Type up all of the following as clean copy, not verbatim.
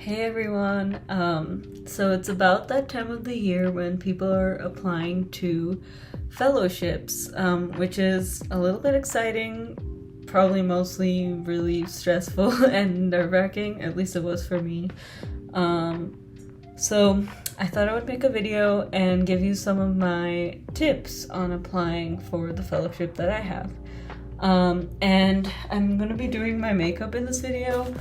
Hey everyone, so it's about that time of the year when people are applying to fellowships, which is a little bit exciting, probably mostly really stressful and nerve-wracking, at least it was for me. So I thought I would make a video and give you some of my tips on applying for the fellowship that I have. And I'm gonna be doing my makeup in this video.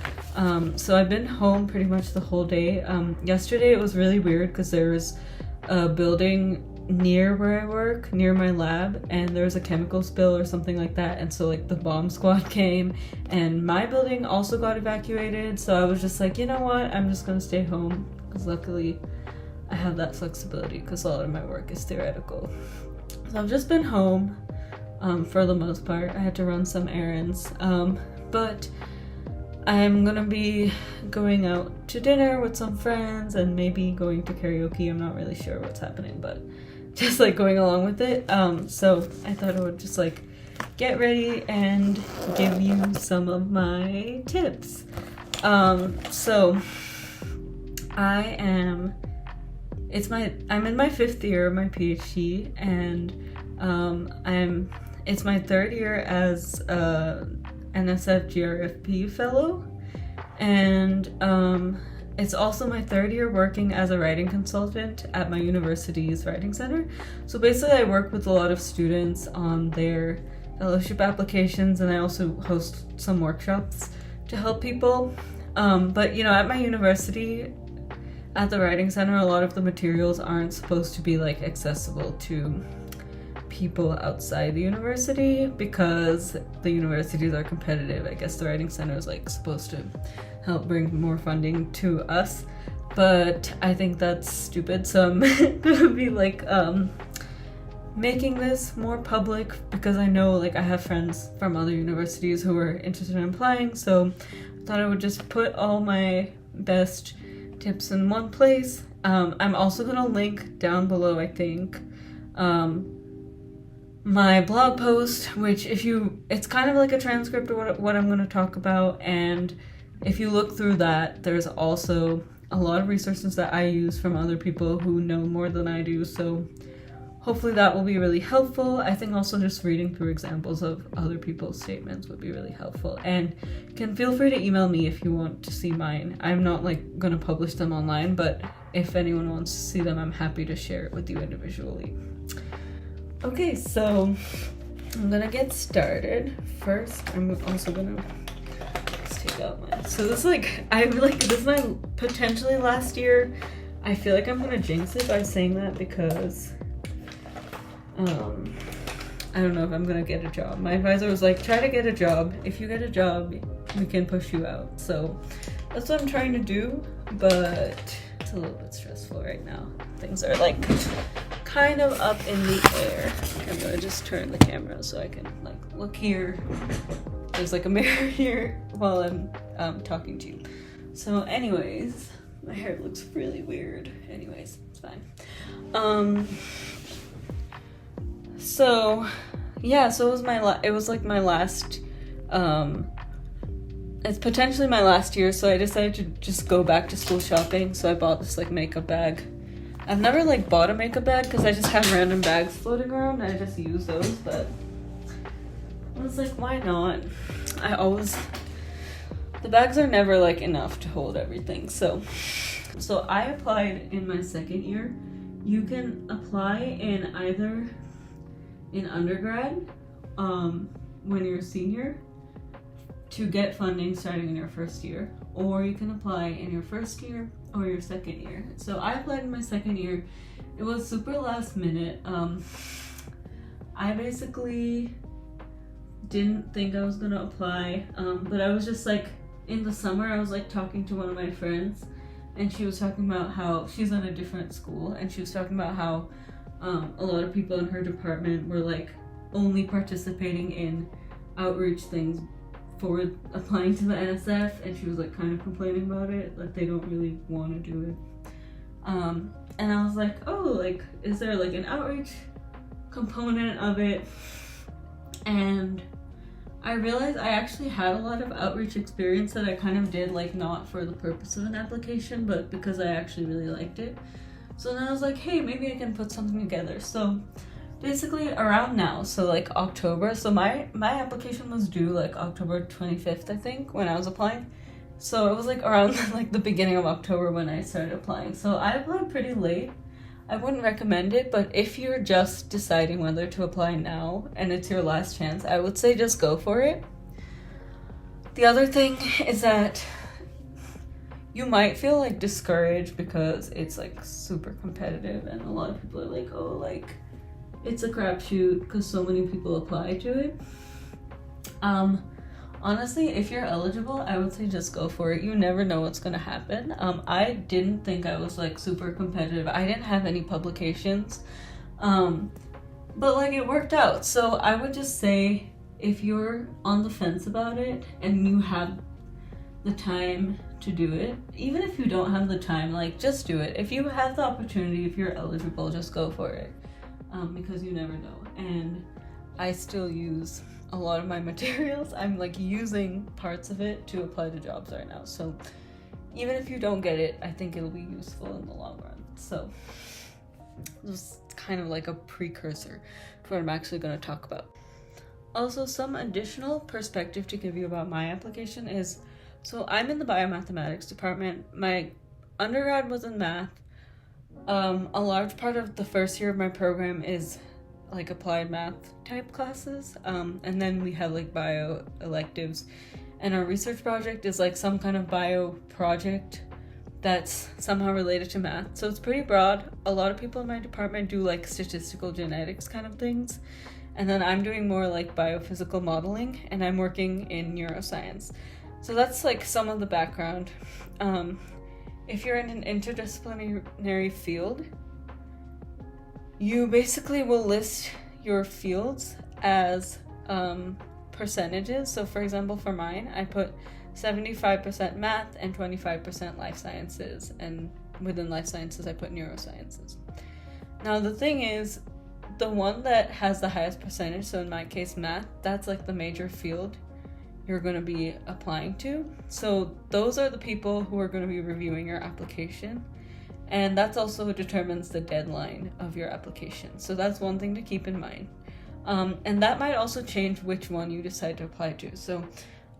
So I've been home pretty much the whole day. Yesterday it was really weird because there was a building near where I work, near my lab, and there was a chemical spill or something like that, and so like the bomb squad came and my building also got evacuated. So I was just like, you know what, I'm just gonna stay home because luckily I have that flexibility because a lot of my work is theoretical. So I've just been home. For the most part. I had to run some errands, but I'm gonna be going out to dinner with some friends and maybe going to karaoke. I'm not really sure what's happening, but just like going along with it. So I thought I would just like get ready and give you some of my tips. So I'm in my 5th year of my PhD, and it's my 3rd year as a NSF GRFP fellow, and it's also my 3rd year working as a writing consultant at my university's writing center. So basically I work with a lot of students on their fellowship applications, and I also host some workshops to help people. But you know, at my university, at the writing center, a lot of the materials aren't supposed to be like accessible to people outside the university because the universities are competitive. I guess the writing center is like supposed to help bring more funding to us, but I think that's stupid. So I'm gonna be like making this more public because I know like I have friends from other universities who are interested in applying, so I thought I would just put all my best tips in one place. I'm also gonna link down below, I think, my blog post, which it's kind of like a transcript of what I'm going to talk about, and if you look through that, there's also a lot of resources that I use from other people who know more than I do, so hopefully that will be really helpful. I think also just reading through examples of other people's statements would be really helpful, and you can feel free to email me if you want to see mine. I'm not like going to publish them online, but if anyone wants to see them, I'm happy to share it with you individually. Okay, so I'm gonna get started. First, I'm also gonna let's take out mine. So this is my potentially last year. I feel like I'm gonna jinx it by saying that because I don't know if I'm gonna get a job. My advisor was like, try to get a job. If you get a job, we can push you out. So that's what I'm trying to do, but it's a little bit stressful right now. Things are like kind of up in the air. I'm gonna just turn the camera so I can like look here. There's like a mirror here while I'm talking to you. So anyways, my hair looks really weird. Anyways, it's fine. So yeah, so it was like my last, it's potentially my last year, so I decided to just go back to school shopping. So I bought this like makeup bag. I've never like bought a makeup bag because I just have random bags floating around and I just use those, but I was like, why not? The bags are never like enough to hold everything. So I applied in my 2nd year. You can apply in either in undergrad, when you're a senior, to get funding starting in your 1st year, or you can apply in your 1st year or your 2nd year. So I applied in my 2nd year. It was super last minute. I basically didn't think I was gonna apply, but I was just like, in the summer I was like talking to one of my friends, and she was talking about how she's in a different school, and she was talking about how a lot of people in her department were like only participating in outreach things for applying to the NSF, and she was like kind of complaining about it, like they don't really want to do it. And I was like, oh, like is there like an outreach component of it? And I realized I actually had a lot of outreach experience that I kind of did, like, not for the purpose of an application, but because I actually really liked it. So then I was like, hey, maybe I can put something together. So basically around now, so like October, so my application was due like October 25th, I think, when I was applying. So it was like around like the beginning of October when I started applying. So I applied pretty late. I wouldn't recommend it, but if you're just deciding whether to apply now and it's your last chance, I would say just go for it. The other thing is that you might feel like discouraged because it's like super competitive and a lot of people are like, oh, like it's a crapshoot because so many people apply to it. Honestly, if you're eligible, I would say just go for it. You never know what's gonna happen. I didn't think I was like super competitive. I didn't have any publications, but like it worked out. So I would just say if you're on the fence about it and you have the time to do it, even if you don't have the time, like just do it. If you have the opportunity, if you're eligible, just go for it, because you never know. And I still use a lot of my materials. I'm like using parts of it to apply to jobs right now. So even if you don't get it, I think it'll be useful in the long run. So just kind of like a precursor to what I'm actually going to talk about. Also, some additional perspective to give you about my application is, so I'm in the biomathematics department. My undergrad was in math. A large part of the first year of my program is like applied math type classes, and then we have like bio electives, and our research project is like some kind of bio project that's somehow related to math. So it's pretty broad. A lot of people in my department do like statistical genetics kind of things, and then I'm doing more like biophysical modeling, and I'm working in neuroscience. So that's like some of the background. If you're in an interdisciplinary field, you basically will list your fields as percentages. So for example, for mine, I put 75% math and 25% life sciences, and within life sciences I put neurosciences. Now the thing is, the one that has the highest percentage, so in my case math, that's like the major field you're going to be applying to. So those are the people who are going to be reviewing your application, and that's also what determines the deadline of your application. So that's one thing to keep in mind. And that might also change which one you decide to apply to. So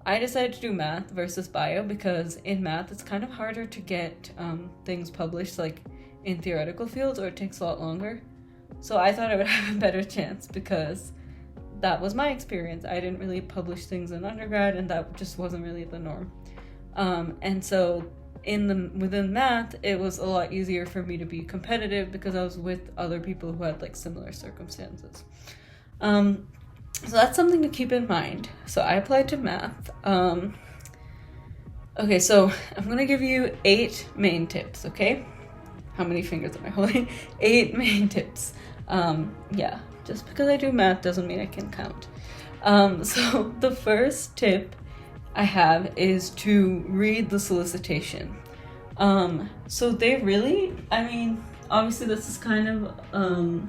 I decided to do math versus bio because in math it's kind of harder to get things published like in theoretical fields, or it takes a lot longer. So I thought I would have a better chance because that was my experience. I didn't really publish things in undergrad, and that just wasn't really the norm. And so within math, it was a lot easier for me to be competitive because I was with other people who had like similar circumstances. So that's something to keep in mind. So I applied to math. Okay, so I'm gonna give you 8 main tips, okay? How many fingers am I holding? 8 main tips. Yeah, just because I do math doesn't mean I can count. So the first tip I have is to read the solicitation. So they really, I mean, obviously this is kind of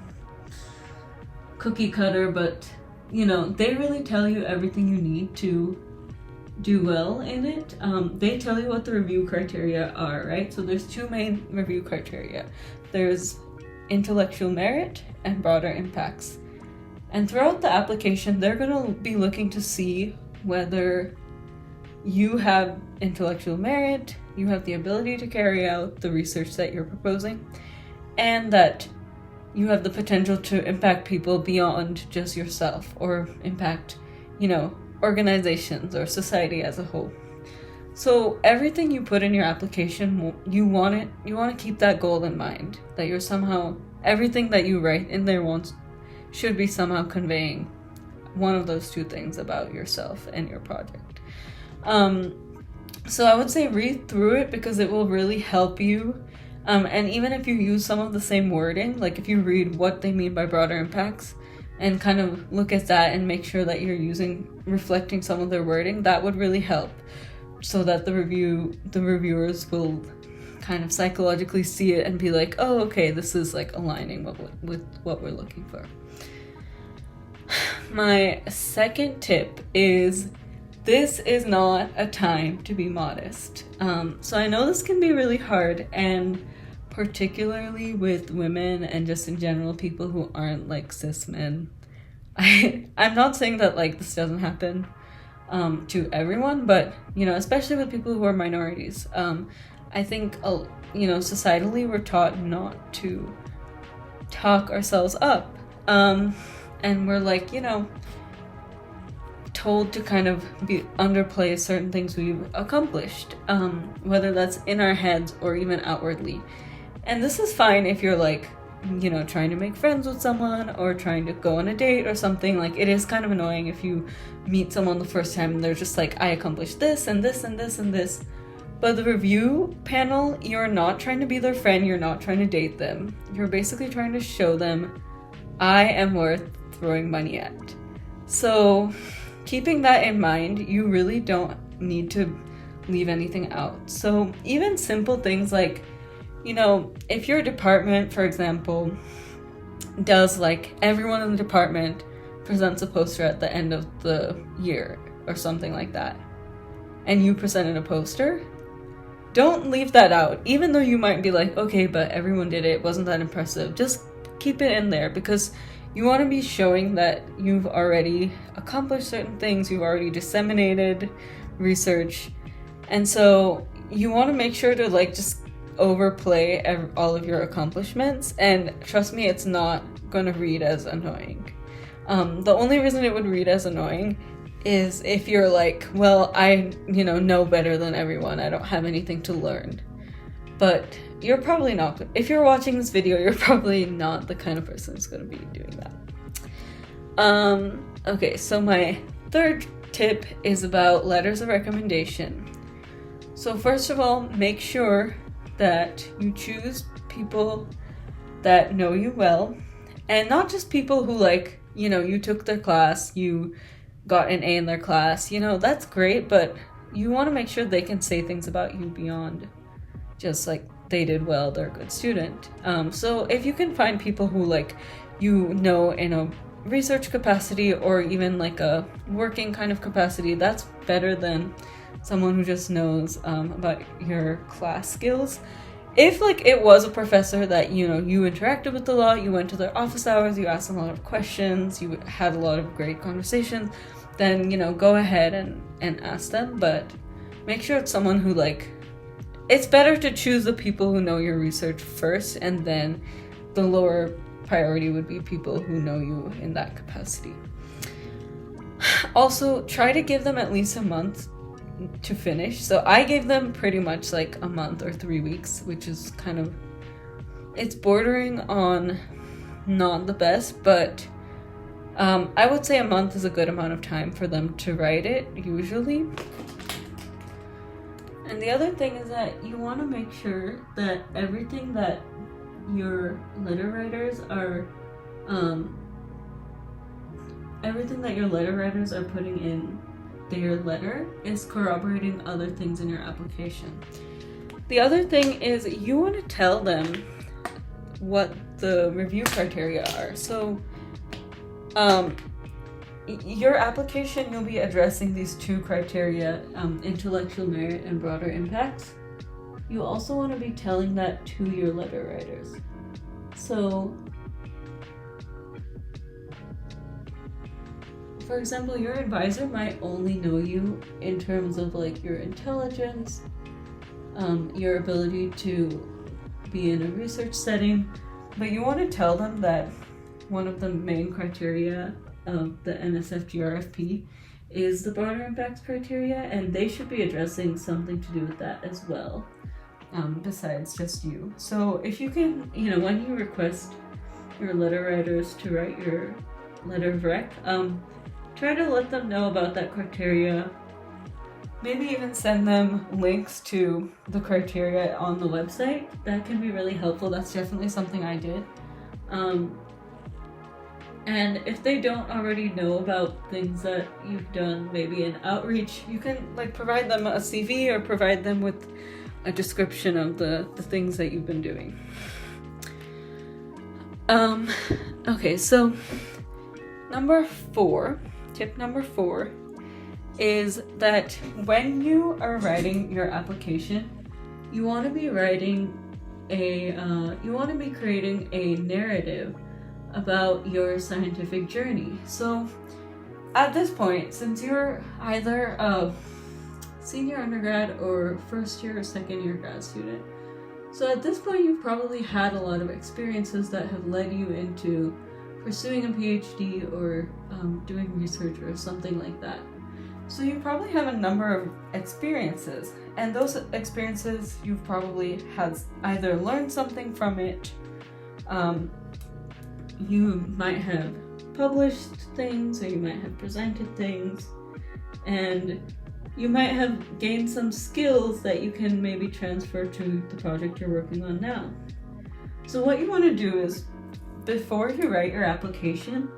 cookie cutter, but you know, they really tell you everything you need to do well in it. They tell you what the review criteria are, right? So there's 2 main review criteria. There's intellectual merit and broader impacts. And throughout the application, they're going to be looking to see whether you have intellectual merit, you have the ability to carry out the research that you're proposing, and that you have the potential to impact people beyond just yourself, or impact, you know, organizations or society as a whole. So everything you put in your application, you want to keep that goal in mind, that you're somehow, everything that you write in there should be somehow conveying one of those 2 things about yourself and your project. So I would say read through it because it will really help you. And even if you use some of the same wording, like if you read what they mean by broader impacts and kind of look at that and make sure that you're reflecting some of their wording, that would really help, so that the reviewers will kind of psychologically see it and be like, oh, okay, this is like aligning with what we're looking for. my second tip is this is not a time to be modest. So I know this can be really hard, and particularly with women and just in general people who aren't like cis men. I'm not saying that like this doesn't happen to everyone, but you know, especially with people who are minorities. I think you know, societally we're taught not to talk ourselves up, and we're like, you know, told to kind of underplay certain things we've accomplished, whether that's in our heads or even outwardly. And this is fine if you're like, you know, trying to make friends with someone or trying to go on a date or something. Like, it is kind of annoying if you meet someone the first time and they're just like, I accomplished this and this and this and this. But the review panel, you're not trying to be their friend, you're not trying to date them. You're basically trying to show them, I am worth throwing money at. So keeping that in mind, you really don't need to leave anything out. So even simple things like, you know, if your department, for example, does like everyone in the department presents a poster at the end of the year or something like that, and you presented a poster, don't leave that out. Even though you might be like, okay, but everyone did it, wasn't that impressive? Just keep it in there, because you want to be showing that you've already accomplished certain things, you've already disseminated research, and so you want to make sure to like just overplay all of your accomplishments. And trust me, it's not going to read as annoying. The only reason it would read as annoying is if you're like, well, I know better than everyone, I don't have anything to learn. But you're probably not. If you're watching this video, you're probably not the kind of person who's going to be doing that. Okay, so my third tip is about letters of recommendation. So first of all, make sure that you choose people that know you well, and not just people who like, you know, you took their class, you got an A in their class, you know, that's great, but you want to make sure they can say things about you beyond just like they did well, they're a good student. So if you can find people who like, you know, in a research capacity or even like a working kind of capacity, that's better than someone who just knows about your class skills. If like it was a professor that, you know, you interacted with a lot, you went to their office hours, you asked them a lot of questions, you had a lot of great conversations, then, you know, go ahead and ask them. But make sure it's someone who like, it's better to choose the people who know your research first, and then the lower priority would be people who know you in that capacity. Also, try to give them at least a month to finish. So I gave them pretty much like a month or 3 weeks, which is kind of, it's bordering on not the best, but I would say a month is a good amount of time for them to write it, usually. And the other thing is that you want to make sure that everything that your letter writers are putting in their letter is corroborating other things in your application. The other thing is you want to tell them what the review criteria are. So your application, you'll be addressing these two criteria, intellectual merit and broader impact. You also want to be telling that to your letter writers. So for example, your advisor might only know you in terms of like your intelligence, your ability to be in a research setting, but you want to tell them that one of the main criteria of the NSF GRFP is the broader impacts criteria, and they should be addressing something to do with that as well, besides just you. So if you can, you know, when you request your letter writers to write your letter of rec, try to let them know about that criteria. Maybe even send them links to the criteria on the website. That can be really helpful. That's definitely something I did. And if they don't already know about things that you've done, maybe in outreach, you can like provide them a CV or provide them with a description of the things that you've been doing. Okay, so Tip number 4 is that when you are writing your application, you want to be creating a narrative about your scientific journey. So at this point, since you're either a senior undergrad or first year or second year grad student, so at this point you've probably had a lot of experiences that have led you into pursuing a PhD or doing research or something like that. So you probably have a number of experiences, and those experiences you've probably had either learned something from it, you might have published things, or you might have presented things, and you might have gained some skills that you can maybe transfer to the project you're working on now. So what you want to do is, before you write your application,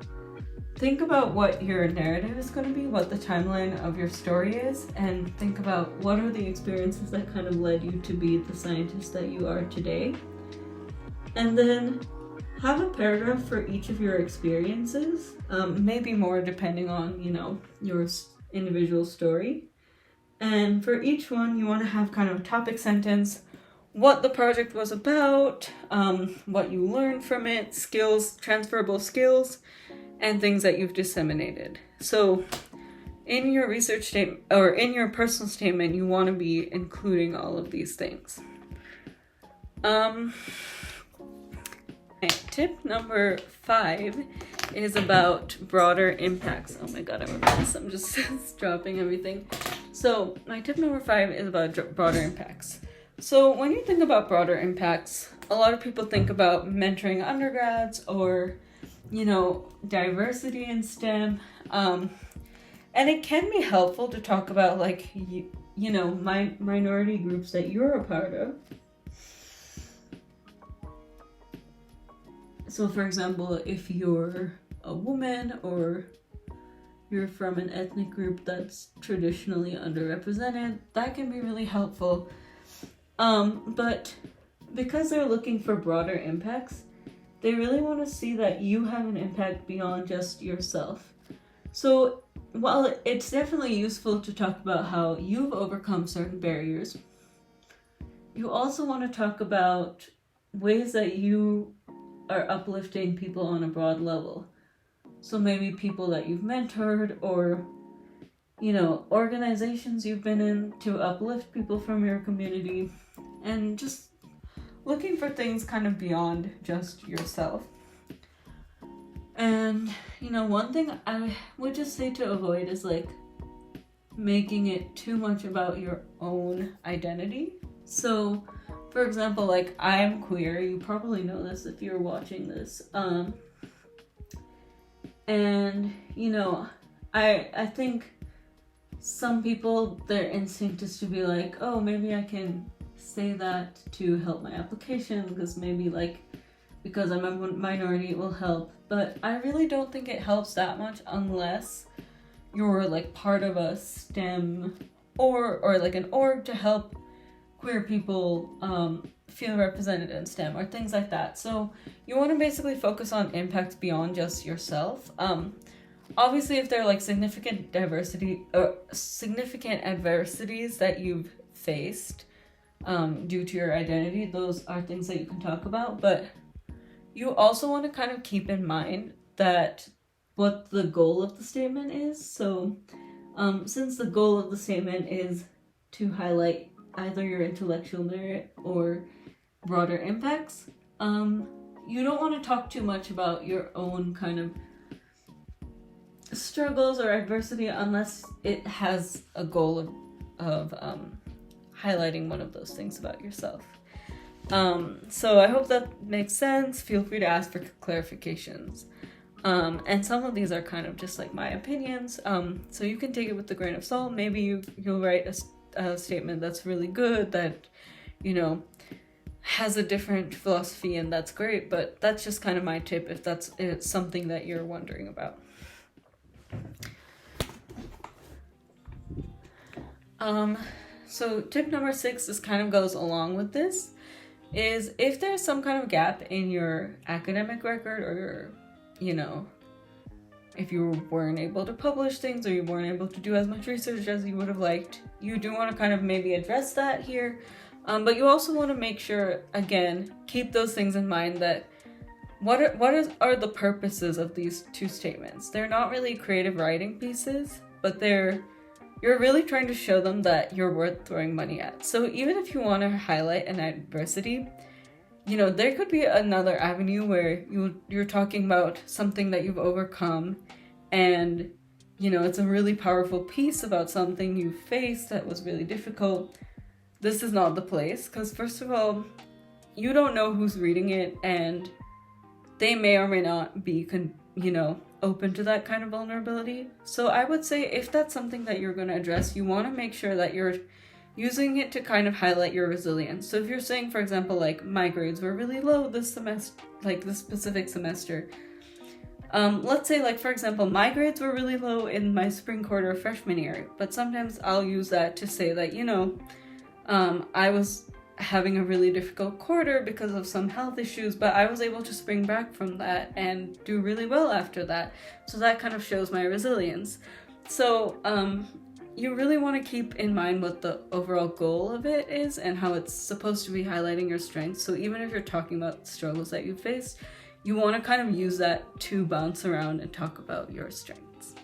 think about what your narrative is going to be, what the timeline of your story is, and think about what are the experiences that kind of led you to be the scientist that you are today. And then have a paragraph for each of your experiences, maybe more depending on, your individual story. And for each one, you want to have kind of a topic sentence, what the project was about, what you learned from it, skills, transferable skills, and things that you've disseminated. So in your research statement, or in your personal statement, you want to be including all of these things. Tip number 5 is about broader impacts. Oh my god, I'm a mess. I'm just dropping everything. So my tip number 5 is about broader impacts. So when you think about broader impacts, a lot of people think about mentoring undergrads or, diversity in STEM. And it can be helpful to talk about minority groups that you're a part of. So for example, if you're a woman or you're from an ethnic group that's traditionally underrepresented, that can be really helpful. But because they're looking for broader impacts, they really want to see that you have an impact beyond just yourself. So while it's definitely useful to talk about how you've overcome certain barriers, you also want to talk about ways that you are uplifting people on a broad level. So maybe people that you've mentored, or organizations you've been in to uplift people from your community, and just looking for things kind of beyond just yourself. And one thing I would just say to avoid is making it too much about your own identity. So for example, I'm queer, you probably know this if you're watching this, and I think some people, their instinct is to be oh, maybe I can say that to help my application, because maybe because I'm a minority it will help. But I really don't think it helps that much unless you're part of a STEM or an org to help queer people feel represented in STEM or things like that. So you want to basically focus on impacts beyond just yourself. Obviously, if there are significant adversities that you've faced due to your identity, those are things that you can talk about. But you also want to kind of keep in mind that what the goal of the statement is. So since the goal of the statement is to highlight either your intellectual merit or broader impacts, you don't want to talk too much about your own kind of struggles or adversity unless it has a goal of highlighting one of those things about yourself. So I hope that makes sense. Feel free to ask for clarifications. And some of these are kind of just my opinions, so you can take it with a grain of salt. Maybe you'll write a statement that's really good, that has a different philosophy, and that's great. But that's just kind of my tip if it's something that you're wondering about. So tip number 6, this kind of goes along with this, is if there's some kind of gap in your academic record or if you weren't able to publish things or you weren't able to do as much research as you would have liked, you do want to kind of maybe address that here. But you also want to make sure, again, keep those things in mind, that what are the purposes of these two statements. They're not really creative writing pieces, but you're really trying to show them that you're worth throwing money at. So even if you want to highlight an adversity, there could be another avenue where you're talking about something that you've overcome, and it's a really powerful piece about something you faced that was really difficult. This is not the place, because first of all, you don't know who's reading it, and they may or may not be open to that kind of vulnerability. So I would say if that's something that you're going to address, you want to make sure that you're using it to kind of highlight your resilience. So if you're saying, for example, like, my grades were really low this semester, like this specific semester, let's say, like, for example, my grades were really low in my spring quarter of freshman year, but sometimes I'll use that to say that, I was having a really difficult quarter because of some health issues, but I was able to spring back from that and do really well after that. So that kind of shows my resilience. So you really want to keep in mind what the overall goal of it is and how it's supposed to be highlighting your strengths. So even if you're talking about struggles that you faced, you want to kind of use that to bounce around and talk about your strengths.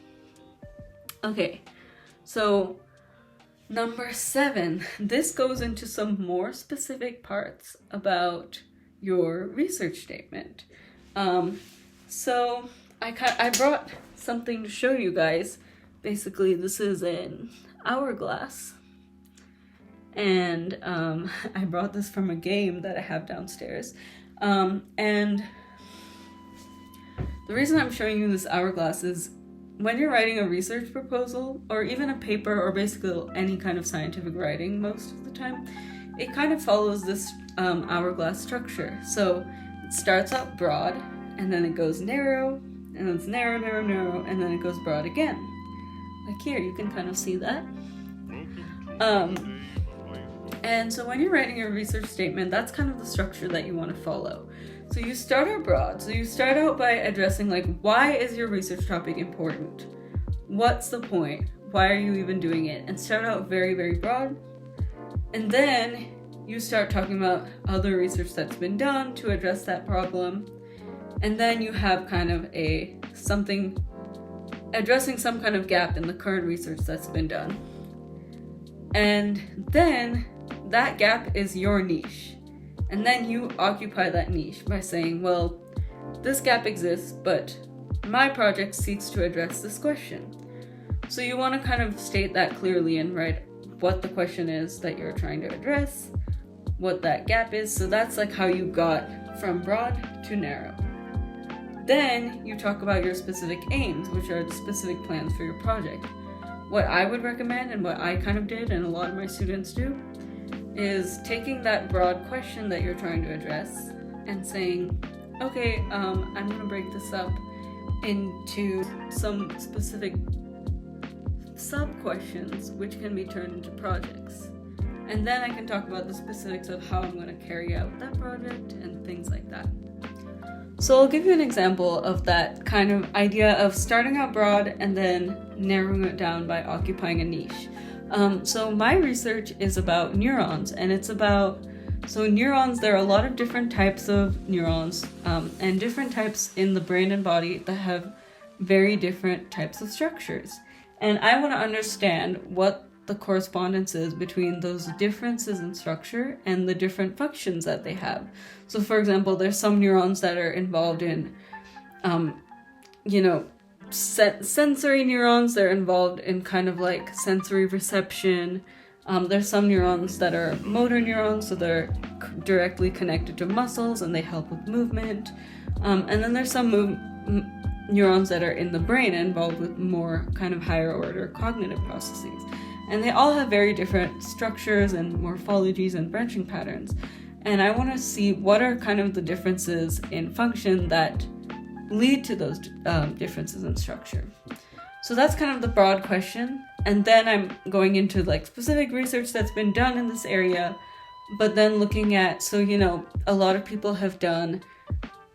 Okay, so number 7, this goes into some more specific parts about your research statement. So I brought something to show you guys. Basically, this is an hourglass, and I brought this from a game that I have downstairs. And the reason I'm showing you this hourglass is when you're writing a research proposal, or even a paper, or basically any kind of scientific writing most of the time, it kind of follows this hourglass structure. So it starts out broad, and then it goes narrow, and then it's narrow, narrow, narrow, and then it goes broad again. Like here, you can kind of see that. And so when you're writing a research statement, that's kind of the structure that you want to follow. So you start out broad. So you start out by addressing, like, why is your research topic important? What's the point? Why are you even doing it? And start out very, very broad. And then you start talking about other research that's been done to address that problem. And then you have kind of addressing some kind of gap in the current research that's been done. And then that gap is your niche. And then you occupy that niche by saying, well, this gap exists, but my project seeks to address this question. So you want to kind of state that clearly and write what the question is that you're trying to address, what that gap is. So that's like how you got from broad to narrow. Then you talk about your specific aims, which are the specific plans for your project. What I would recommend, and what I kind of did, and a lot of my students do, is taking that broad question that you're trying to address and saying, okay, I'm going to break this up into some specific sub-questions which can be turned into projects. And then I can talk about the specifics of how I'm going to carry out that project and things like that. So I'll give you an example of that kind of idea of starting out broad and then narrowing it down by occupying a niche. So my research is about neurons, and neurons, there are a lot of different types of neurons, and different types in the brain and body that have very different types of structures. And I want to understand what the correspondence is between those differences in structure and the different functions that they have. So for example, there's some neurons that are involved in, sensory neurons. They're involved in kind of like sensory reception. There's some neurons that are motor neurons, so they're directly connected to muscles and they help with movement. And then there's some neurons that are in the brain involved with more kind of higher order cognitive processes. And they all have very different structures and morphologies and branching patterns. And I want to see what are kind of the differences in function that lead to those differences in structure. So that's kind of the broad question. And then I'm going into like specific research that's been done in this area, but then looking at, a lot of people have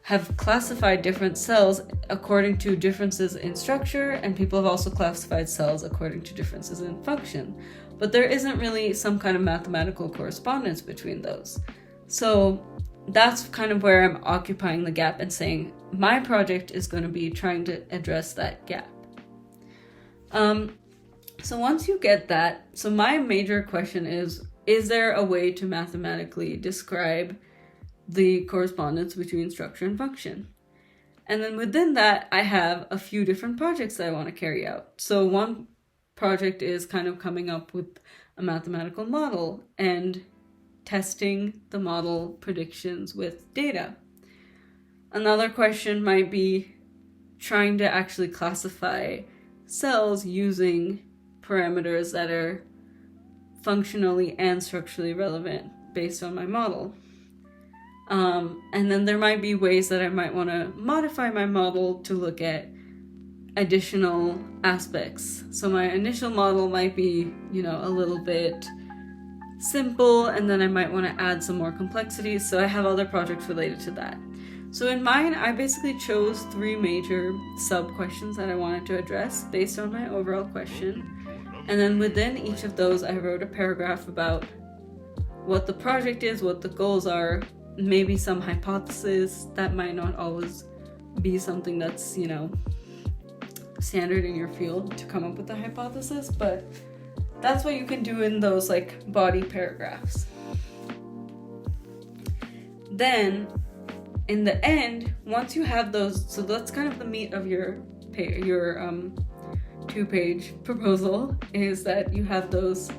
have classified different cells according to differences in structure, and people have also classified cells according to differences in function. But there isn't really some kind of mathematical correspondence between those. So that's kind of where I'm occupying the gap and saying my project is going to be trying to address that gap. So once you get that, so my major question is there a way to mathematically describe the correspondence between structure and function? And then within that, I have a few different projects that I want to carry out. So one project is kind of coming up with a mathematical model and testing the model predictions with data. Another question might be trying to actually classify cells using parameters that are functionally and structurally relevant based on my model. And then there might be ways that I might want to modify my model to look at additional aspects. So my initial model might be, a little bit simple, and then I might want to add some more complexity. So I have other projects related to that. So in mine, I basically chose 3 major sub-questions that I wanted to address based on my overall question. And then within each of those, I wrote a paragraph about what the project is, what the goals are, maybe some hypothesis. That might not always be something that's, standard in your field to come up with a hypothesis, but that's what you can do in those body paragraphs. Then in the end, once you have those, so that's kind of the meat of your 2-page proposal, is that you have those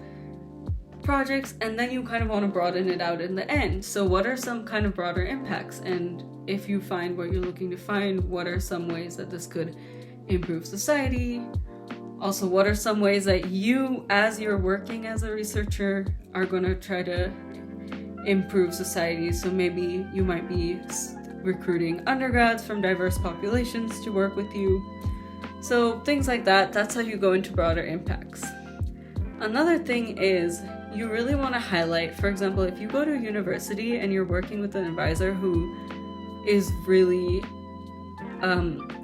projects, and then you kind of want to broaden it out in the end. So what are some kind of broader impacts? And if you find what you're looking to find, what are some ways that this could improve society? Also, what are some ways that you, as you're working as a researcher, are going to try to improve society? So maybe you might be recruiting undergrads from diverse populations to work with you. So things like that, that's how you go into broader impacts. Another thing is you really want to highlight, for example, if you go to a university and you're working with an advisor who is really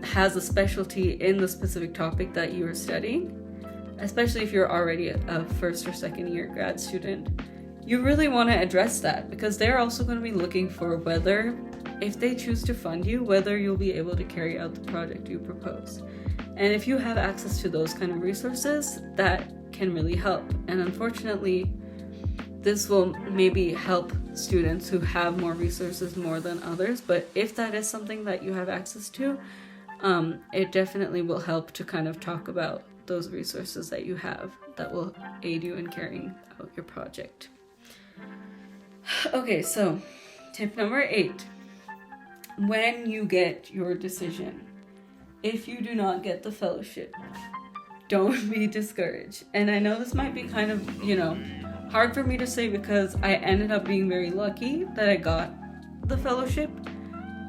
has a specialty in the specific topic that you are studying, especially if you're already a first or second year grad student, you really want to address that, because they're also going to be looking for whether, if they choose to fund you, whether you'll be able to carry out the project you propose. And if you have access to those kind of resources, that can really help. And unfortunately, this will maybe help students who have more resources more than others, but if that is something that you have access to, it definitely will help to kind of talk about those resources that you have that will aid you in carrying out your project. Okay, so tip number 8. When you get your decision, if you do not get the fellowship, don't be discouraged. And I know this might be kind of, hard for me to say, because I ended up being very lucky that I got the fellowship,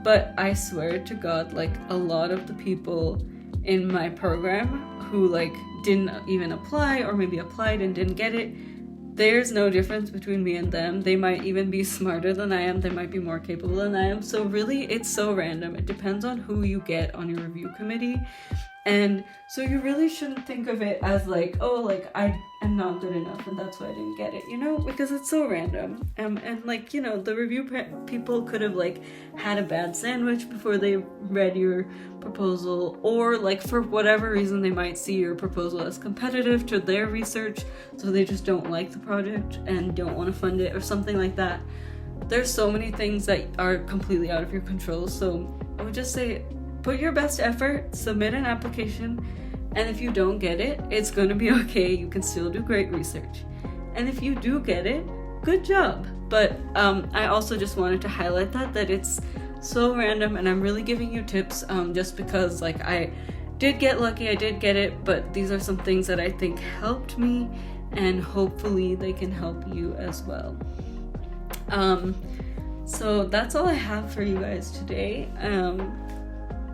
but I swear to God, a lot of the people in my program who didn't even apply, or maybe applied and didn't get it, there's no difference between me and them. They might even be smarter than I am. They might be more capable than I am. So really, it's so random. It depends on who you get on your review committee. And so you really shouldn't think of it as I am not good enough and that's why I didn't get it, because it's so random. And the review people could have had a bad sandwich before they read your proposal, or for whatever reason they might see your proposal as competitive to their research, so they just don't like the project and don't want to fund it or something like that. There's so many things that are completely out of your control. So I would just say, put your best effort, submit an application, and if you don't get it, it's going to be okay. You can still do great research. And if you do get it, good job. But I also just wanted to highlight that it's so random, and I'm really giving you tips just because I did get lucky, I did get it, but these are some things that I think helped me, and hopefully they can help you as well. So that's all I have for you guys today.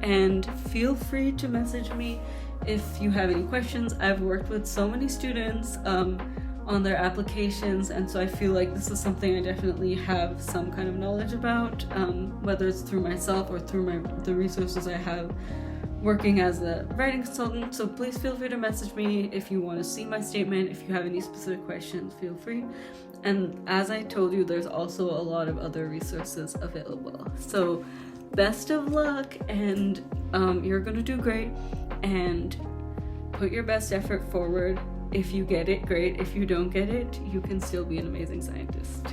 And feel free to message me if you have any questions. I've worked with so many students on their applications, and so I feel like this is something I definitely have some kind of knowledge about, whether it's through myself or through the resources I have working as a writing consultant. So please feel free to message me if you want to see my statement. If you have any specific questions, feel free. And as I told you, there's also a lot of other resources available. So best of luck, and you're gonna do great, and put your best effort forward. If you get it, great. If you don't get it, you can still be an amazing scientist.